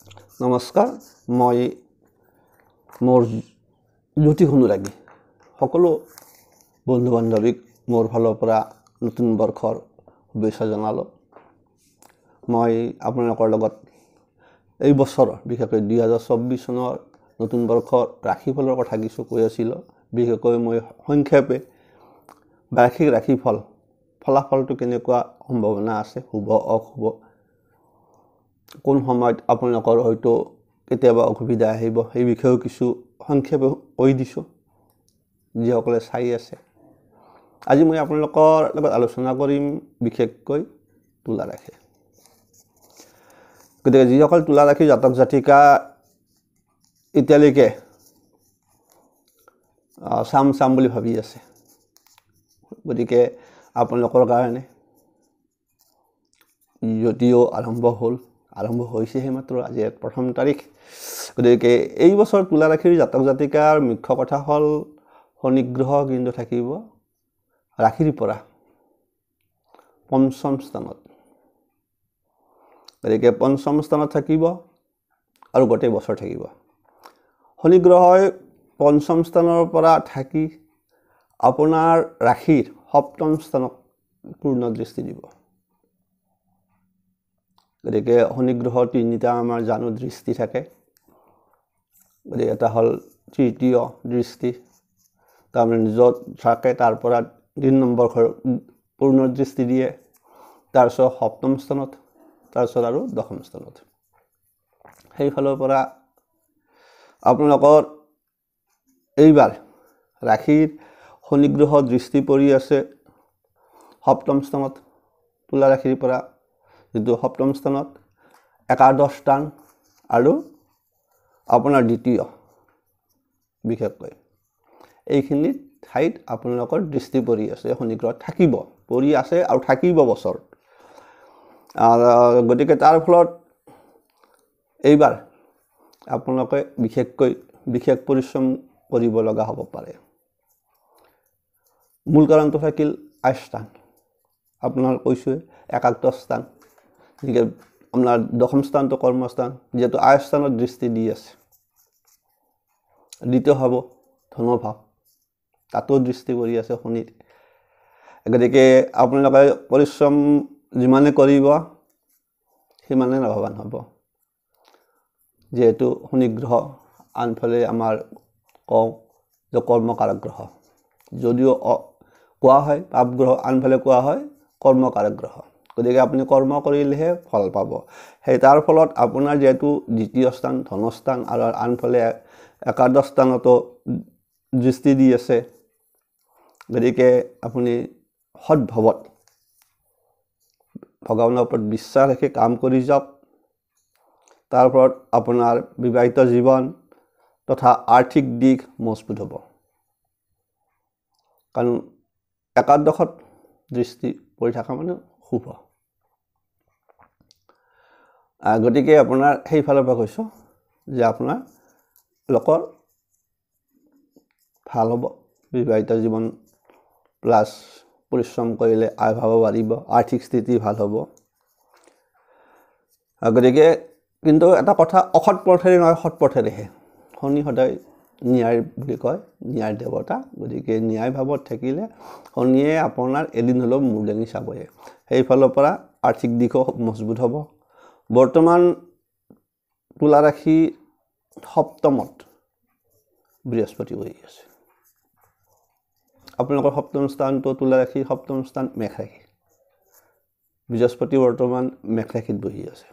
নমস্কাৰ, মই মোৰ জ্যোতি অনুৰাগী সকলো বন্ধু বান্ধৱীক মোৰ ফালৰ পৰা নতুন বৰ্ষৰ শুভেচ্ছা জনালোঁ। মই আপোনালোকৰ লগত এই বছৰ বিশেষকৈ 2024 চনৰ নতুন বৰ্ষৰ ৰাশিফলৰ কথা কিছু কৈ আছিলোঁ। বিশেষকৈ মই সংক্ষেপে বাৰ্ষিক ৰাশিফল ফলাফলটো কেনেকুৱা সম্ভাৱনা আছে, শুভ অশুভ, কোন সময়ত আপোনালোকৰ হয়তো কেতিয়াবা অসুবিধা আহিব, সেই বিষয়েও কিছু সংক্ষেপে কৈ দিছোঁ যিসকলে চাই আছে। আজি মই আপোনালোকৰ লগত আলোচনা কৰিম বিশেষকৈ তুলা ৰাশি। গতিকে যিসকল তুলা ৰাশি জাতক জাতিকা এতিয়ালৈকে চাম বুলি ভাবি আছে, গতিকে আপোনালোকৰ কাৰণে যদিও আৰম্ভ হৈছেহে মাত্ৰ, আজি প্ৰথম তাৰিখ। গতিকে এই বছৰ তুলা ৰাশিৰ জাতক জাতিকাৰ মুখ্য কথা হ'ল শনি গ্ৰহ কিন্তু থাকিব ৰাশিৰ পৰা পঞ্চম স্থানত। গতিকে পঞ্চম স্থানত থাকিব আৰু গোটেই বছৰ থাকিব। শনি গ্ৰহই পঞ্চম স্থানৰ পৰা থাকি আপোনাৰ ৰাশিৰ সপ্তম স্থানত পূৰ্ণ দৃষ্টি দিব। গতিকে শনি গ্ৰহৰ তিনিটা আমাৰ জানো দৃষ্টি থাকে। গতিকে এটা হ'ল তৃতীয় দৃষ্টি, তাৰমানে য'ত থাকে তাৰ পৰা 3 নম্বৰ ঘৰ পূৰ্ণ দৃষ্টি দিয়ে, তাৰপিছত সপ্তম স্থানত, তাৰপিছত আৰু দশম স্থানত। সেইফালৰ পৰা আপোনালোকৰ এইবাৰ ৰাশিৰ শনি গ্ৰহৰ দৃষ্টি পৰি আছে সপ্তম স্থানত। তুলা ৰাশিৰ পৰা যিটো সপ্তম স্থানত একাদশ স্থান আৰু আপোনাৰ দ্বিতীয়, বিশেষকৈ এইখিনি ঠাইত আপোনালোকৰ দৃষ্টি পৰি আছে। শনি গ্ৰহ থাকিব, পৰি আছে আৰু থাকিব বছৰত। গতিকে তাৰ ফলত এইবাৰ আপোনালোকে বিশেষ পৰিশ্ৰম কৰিব লগা হ'ব পাৰে। মূল কাৰণটো থাকিল আয়স্থান। আপোনাৰ কৈছোঁৱে একাদশ স্থান, গতিকে আপোনাৰ দশম স্থানটো কৰ্মস্থান, যিহেতু আয়স্থানত দৃষ্টি দি আছে। দ্বিতীয় হ'ব ধনভাৱ, তাতো দৃষ্টি পৰি আছে শনিৰ। গতিকে আপোনালোকে পৰিশ্ৰম যিমানে কৰিব সিমানে লাভৱান হ'ব, যিহেতু শনি গ্ৰহ আনফালে আমাৰ কওঁ যে কৰ্মকাৰক গ্ৰহ, যদিও কোৱা হয় পাপ গ্ৰহ, আনফালে কোৱা হয় কৰ্মকাৰক গ্ৰহ। গতিকে আপুনি কৰ্ম কৰিলেহে ফল পাব। সেই তাৰ ফলত আপোনাৰ যিহেতু দ্বিতীয় স্থান ধনস্থান আৰু আনফালে একাদশ স্থানতো দৃষ্টি দি আছে, গতিকে আপুনি সৎভাৱত ভগৱানৰ ওপৰত বিশ্বাস ৰাখি কাম কৰি যাওক। তাৰ ফলত আপোনাৰ বিবাহিত জীৱন তথা আৰ্থিক দিশ মজবুত হ'ব, কাৰণ একাদশত দৃষ্টি পৰি থকা মানে শুভ। গতিকে আপোনাৰ সেইফালৰ পৰা কৈছোঁ যে আপোনাৰ লোকৰ ভাল হ'ব, বিবাহিত জীৱন প্লাছ পৰিশ্ৰম কৰিলে আয় ভাব বাঢ়িব, আৰ্থিক স্থিতি ভাল হ'ব। গতিকে কিন্তু এটা কথা, অসৎ পথেৰে নহয় সৎ পথেৰেহে। শনি সদায় ন্যায় বুলি কয়, ন্যায় দেৱতা। গতিকে ন্যায় ভাৱত থাকিলে শনিয়ে আপোনাৰ এদিন হ'লেও মূৰ দাঙি চাবয়ে। সেইফালৰ পৰা আৰ্থিক দিশো মজবুত হ'ব। বৰ্তমান তুলা ৰাশি সপ্তমত বৃহস্পতি বহি আছে। আপোনালোকৰ সপ্তম স্থানটো তুলা ৰাশিৰ সপ্তম স্থান মেঘ ৰাশি। বৃহস্পতি বৰ্তমান মেঘ ৰাশিত বহি আছে।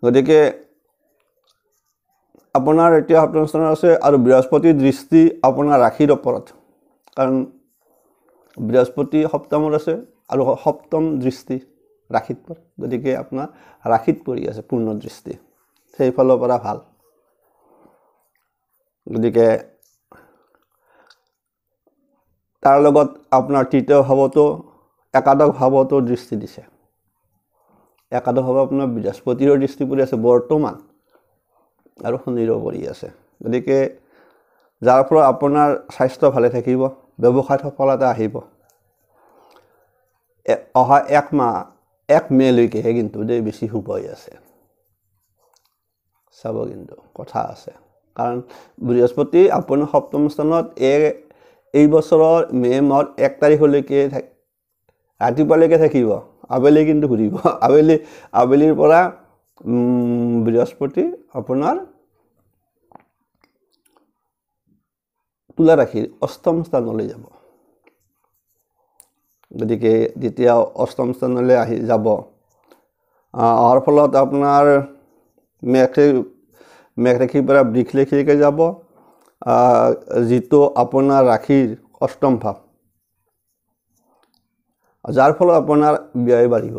গতিকে আপোনাৰ এতিয়া সপ্তম স্থানত আছে আৰু বৃহস্পতিৰ দৃষ্টি আপোনাৰ ৰাশিৰ ওপৰত, কাৰণ বৃহস্পতি সপ্তমত আছে আৰু সপ্তম দৃষ্টি ৰাশিত পৰে। গতিকে আপোনাৰ ৰাশিত পৰি আছে পূৰ্ণ দৃষ্টি, সেইফালৰ পৰা ভাল। গতিকে তাৰ লগত আপোনাৰ তৃতীয় ভাৱতো একাদশ ভাৱতো দৃষ্টি দিছে। একাদশ ভাৱ আপোনাৰ বৃহস্পতিৰো দৃষ্টি পৰি আছে বৰ্তমান আৰু শনিৰো পৰি আছে। গতিকে যাৰ ফলত আপোনাৰ স্বাস্থ্য ভালে থাকিব, ব্যৱসায়ত সফলতা আহিব। অহা 1 মেলৈকেহে কিন্তু বেছি শুভ হৈ আছে। চাব কিন্তু কথা আছে কাৰণ বৃহস্পতি আপোনাৰ সপ্তম স্থানত এই বছৰৰ মে মাহৰ 1 তাৰিখলৈকে ৰাতিপুৱালৈকে থাকিব আবেলি কিন্তু ঘূৰিব আবেলিৰ পৰা বৃহস্পতি আপোনাৰ তুলা ৰাশিৰ অষ্টম স্থানলৈ যাব গতিকে যেতিয়া অষ্টম স্থানলৈ আহি যাব অহাৰ ফলত আপোনাৰ মেঘ ৰাশিৰ পৰা বৃষ ৰাশিলৈকে যাব যিটো আপোনাৰ ৰাশিৰ অষ্টম ভাৱ যাৰ ফলত আপোনাৰ ব্যয় বাঢ়িব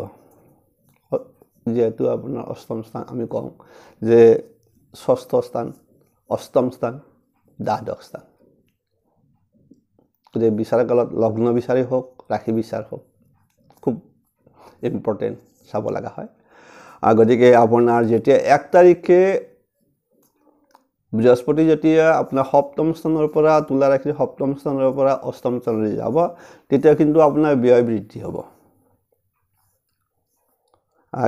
যেহেতু আপোনাৰ অষ্টম স্থান আমি কওঁ যে ষষ্ঠ স্থান অষ্টম স্থান দ্বাদশ স্থান গতিকে বিচাৰ কালত লগ্ন বিচাৰি হওক ৰাশি বিচাৰ হওক খুব ইম্পৰ্টেণ্ট চাব লগা হয় গতিকে আপোনাৰ যেতিয়া 1 তাৰিখে বৃহস্পতি যেতিয়া আপোনাৰ সপ্তম স্থানৰ পৰা তুলা ৰাশিৰ সপ্তম স্থানৰ পৰা অষ্টম স্থানলৈ যাব তেতিয়া কিন্তু আপোনাৰ ব্যয় বৃদ্ধি হ'ব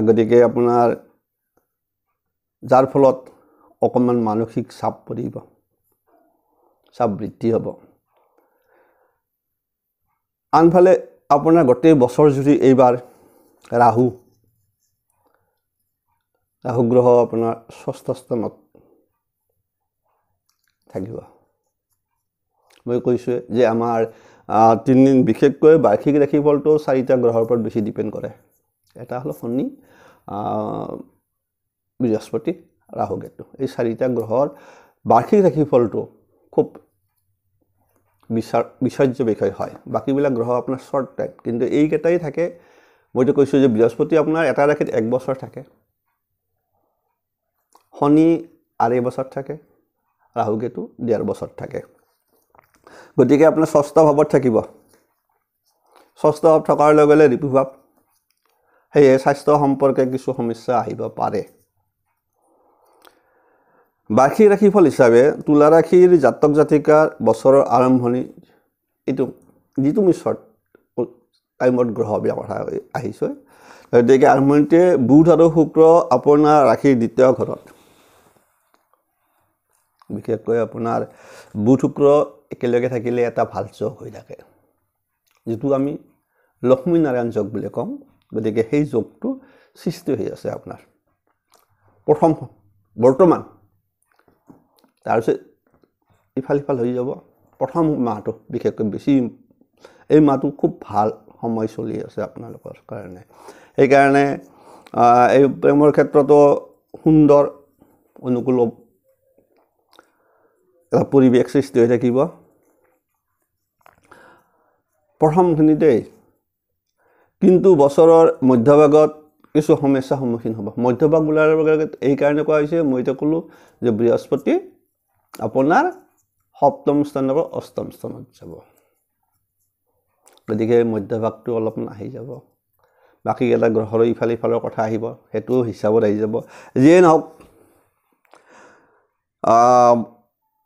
গতিকে আপোনাৰ যাৰ ফলত অকণমান মানসিক চাপ পৰিব চাপ বৃদ্ধি হ'ব আনফালে আপোনাৰ গোটেই বছৰ জুৰি এইবাৰ ৰাহু গ্ৰহ আপোনাৰ ষষ্ঠ স্থানত থাকিব মই কৈছোঁ যে আমাৰ 3 দিন বিশেষকৈ বাৰ্ষিক ৰাশিফলটো 4টা গ্ৰহৰ ওপৰত বেছি ডিপেণ্ড কৰে এটা হলো শনি বৃহস্পতি ৰাহু কেতু এই 4টা গ্ৰহৰ বাৰ্ষিক ৰাশিফলটো খুব বিচাৰ্য বিষয় হয় বাকিবিলাক গ্ৰহ আপোনাৰ শৰ্ট টাইম কিন্তু এইকেইটাই থাকে মইতো কৈছোঁ যে বৃহস্পতি আপোনাৰ এটা ৰাশিত 1 বছৰ থাকে শনি 2.5 বছৰ থাকে ৰাহু কেতু 1.5 বছৰ থাকে গতিকে আপোনাৰ ষষ্ঠ ভাৱত থাকিব ষষ্ঠ ভাৱ থকাৰ লগে লগে ৰিপু ভাৱ সেয়ে স্বাস্থ্য সম্পৰ্কে কিছু সমস্যা আহিব পাৰে বাৰ্ষিক ৰাশিফল হিচাপে তুলা ৰাশিৰ জাতক জাতিকাৰ বছৰৰ আৰম্ভণি এইটো যিটো মই শৰ্ট টাইমত গ্ৰহবিলাক কথা আহিছোঁ গতিকে আৰম্ভণিতে বুধ আৰু শুক্ৰ আপোনাৰ ৰাশিৰ দ্বিতীয় ঘৰত বিশেষকৈ আপোনাৰ বুধ শুক্ৰ একেলগে থাকিলে এটা ভাল যোগ হৈ থাকে যিটো আমি লক্ষ্মী নাৰায়ণ যোগ বুলি কওঁ গতিকে সেই যোগটো সৃষ্টি হৈ আছে আপোনাৰ প্ৰথম বৰ্তমান তাৰপিছত ইফাল হৈ যাব প্ৰথম মাহটো বিশেষকৈ বেছি এই মাহটো খুব ভাল সময় চলি আছে আপোনালোকৰ কাৰণে সেইকাৰণে এই প্ৰেমৰ ক্ষেত্ৰতো সুন্দৰ অনুকূল এটা পৰিৱেশ সৃষ্টি হৈ থাকিব প্ৰথমখিনিতে কিন্তু বছৰৰ মধ্যভাগত কিছু সমস্যাৰ সন্মুখীন হ'ব মধ্যভাগ বোলাৰ লগে এই কাৰণে কোৱা হৈছে মইতো ক'লোঁ যে বৃহস্পতি আপোনাৰ সপ্তম স্থানৰ পৰা অষ্টম স্থানত যাব গতিকে মধ্যভাগটো অলপমান আহি যাব বাকী এটা গ্ৰহৰ ইফালৰ কথা আহিব সেইটো হিচাপত আহি যাব যিয়ে নহওক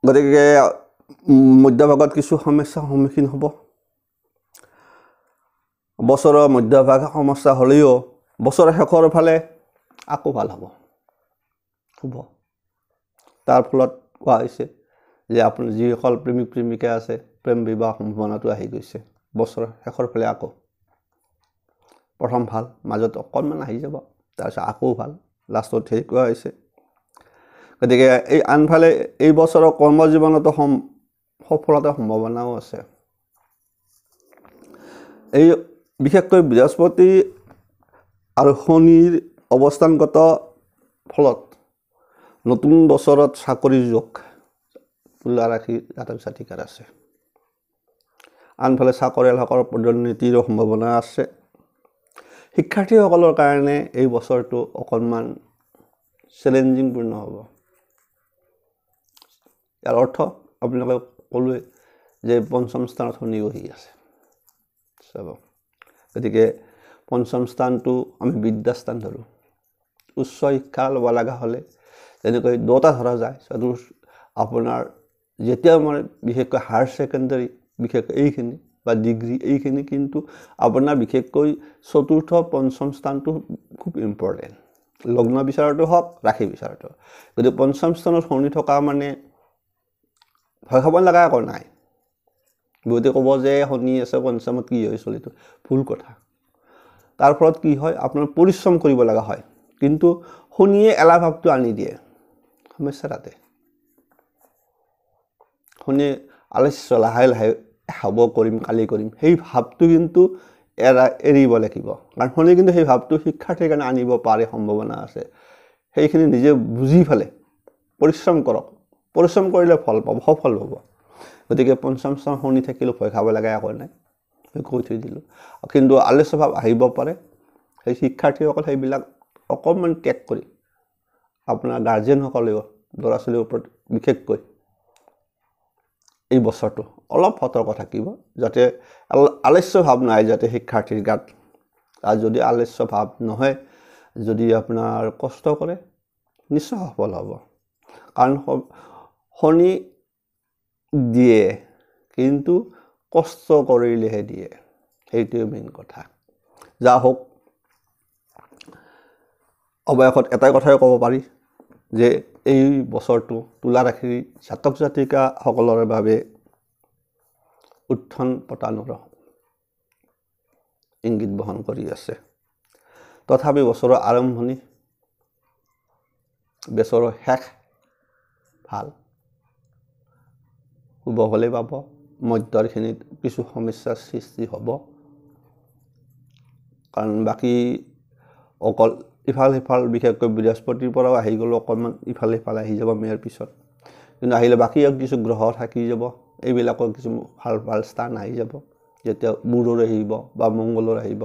গতিকে মধ্যভাগত কিছু সমস্যাৰ সন্মুখীন হ'ব বছৰৰ মধ্যভাগ সমস্যা হ'লেও বছৰৰ শেষৰ ফালে আকৌ ভাল হ'ব তাৰ ফলত কোৱা হৈছে যে আপোনাৰ যিসকল প্ৰেমিক প্ৰেমিকা আছে প্ৰেম বিবাহ সম্ভাৱনাটো আহি গৈছে বছৰৰ শেষৰ ফালে আকৌ প্ৰথম ভাল মাজত অকণমান আহি যাব তাৰপিছত আকৌ ভাল লাষ্টত সেই কোৱা হৈছে গতিকে এই আনফালে এই বছৰৰ কৰ্মজীৱনতো সফলতাৰ সম্ভাৱনাও আছে এই বিশেষকৈ বৃহস্পতি আৰু শনিৰ অৱস্থানগত ফলত নতুন বছৰত চাকৰিৰ যোগ তুলা ৰাশি জাতক জাতিকাৰ আছে আনফালে চাকৰিয়ালসকলৰ পদোন্নতিৰ সম্ভাৱনা আছে শিক্ষাৰ্থীসকলৰ কাৰণে এই বছৰটো অকণমান চেলেঞ্জিংপূৰ্ণ হ'ব ইয়াৰ অৰ্থ আপোনালোকে ক'লোৱে যে পঞ্চম স্থানত শনি বহি আছে চাব গতিকে পঞ্চম স্থানটো আমি বিদ্যাস্থান ধৰোঁ উচ্চ শিক্ষা ল'ব লগা হ'লে যেনেকৈ 2টা ধৰা যায় আপোনাৰ যেতিয়া মানে বিশেষকৈ হায়াৰ ছেকেণ্ডাৰী বিশেষকৈ এইখিনি বা ডিগ্ৰী এইখিনি কিন্তু আপোনাৰ বিশেষকৈ চতুৰ্থ পঞ্চম স্থানটো খুব ইম্পৰ্টেণ্ট লগ্ন বিচাৰটো হওক ৰাশি বিচাৰটো গতিকে পঞ্চম স্থানত শনি থকা মানে ভয় খাব লগা একো নাই বহুতে ক'ব যে শনি আছে পঞ্চমত কি হয় চলিটো ভুল কথা তাৰ ফলত কি হয় আপোনাৰ পৰিশ্ৰম কৰিব লগা হয় কিন্তু শনিয়ে এলাহ ভাৱটো আনি দিয়ে সমস্যা তাতে শনি আলস্য লাহে লাহে হ'ব কৰিম কালি কৰিম সেই ভাৱটো কিন্তু এৰিব লাগিব কাৰণ শনি কিন্তু সেই ভাৱটো শিক্ষাৰ্থীৰ কাৰণে আনিব পাৰে সম্ভাৱনা আছে সেইখিনি নিজে বুজি ফেলে পৰিশ্ৰম কৰক পৰিশ্ৰম কৰিলে ফল পাব সফল হ'ব গতিকে পঞ্চম স্থান শনি থাকিলেও ভয় খাব লগা একো নাই মই কৈ থৈ দিলোঁ কিন্তু আলস্য ভাৱ আহিব পাৰে সেই শিক্ষাৰ্থীসকল সেইবিলাক অকণমান ত্যাগ কৰি আপোনাৰ গাৰ্জেনসকলেও ল'ৰা ছোৱালীৰ ওপৰত বিশেষকৈ এই বছৰটো অলপ সতৰ্ক থাকিব যাতে আলস্য ভাৱ নাই যাতে শিক্ষাৰ্থীৰ গাত আৰু যদি আলস্য ভাৱ নহয় যদি আপোনাৰ কষ্ট কৰে নিশ্চয় সফল হ'ব কাৰণ শনি দিয়ে কিন্তু কষ্ট কৰিলেহে দিয়ে সেইটোৱে মেইন কথা যা হোক অৱশেষত এটাই কথাই ক'ব পাৰি যে এই বছৰটো তুলা ৰাশিৰ জাতক জাতিকাসকলৰ বাবে উত্থান পতনৰ ইংগিত বহন কৰি আছে তথাপি বছৰৰ আৰম্ভণি বছৰৰ শেষ ভাল শুভ ফলে পাব মধ্যৰখিনিত কিছু সমস্যাৰ সৃষ্টি হ'ব কাৰণ বাকী অকল ইফাল সিফাল বিশেষকৈ বৃহস্পতিৰ পৰাও আহি গ'লেও অকণমান ইফাল সিফাল আহি যাব মেৰ পিছত কিন্তু আহিলে বাকী কিছু গ্ৰহ থাকি যাব এইবিলাকৰ কিছু ভাল ভাল স্থান আহি যাব যেতিয়া বুধৰ আহিব বা মংগলৰ আহিব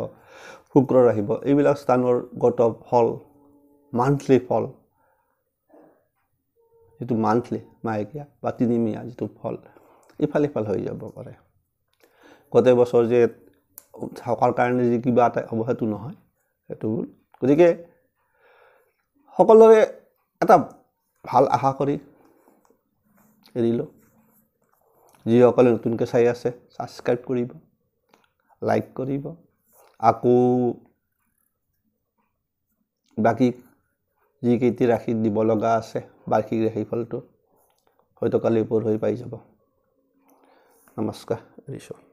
শুক্ৰৰ আহিব এইবিলাক স্থানৰ গত ফল মান্থলি ফল যিটো মান্থলি মাহেকীয়া বা তিনিমহীয়া যিটো ফল ইফাল সিফাল হৈ যাব পাৰে গোটেই বছৰ যে থকাৰ কাৰণে যে কিবা এটা হ'ব সেইটো নহয় সেইটো গতিকে সকলোৰে এটা ভাল আশা কৰি এৰিলোঁ যিসকলে নতুনকৈ চাই আছে ছাবস্ক্ৰাইব কৰিব লাইক কৰিব আকৌ বাকী যিকেইটি ৰাশিত দিব লগা আছে বাৰ্ষিক ৰাশিফলটো হয়তো কালি পৰহি পাই যাব নমস্কাৰ এৰিছোঁ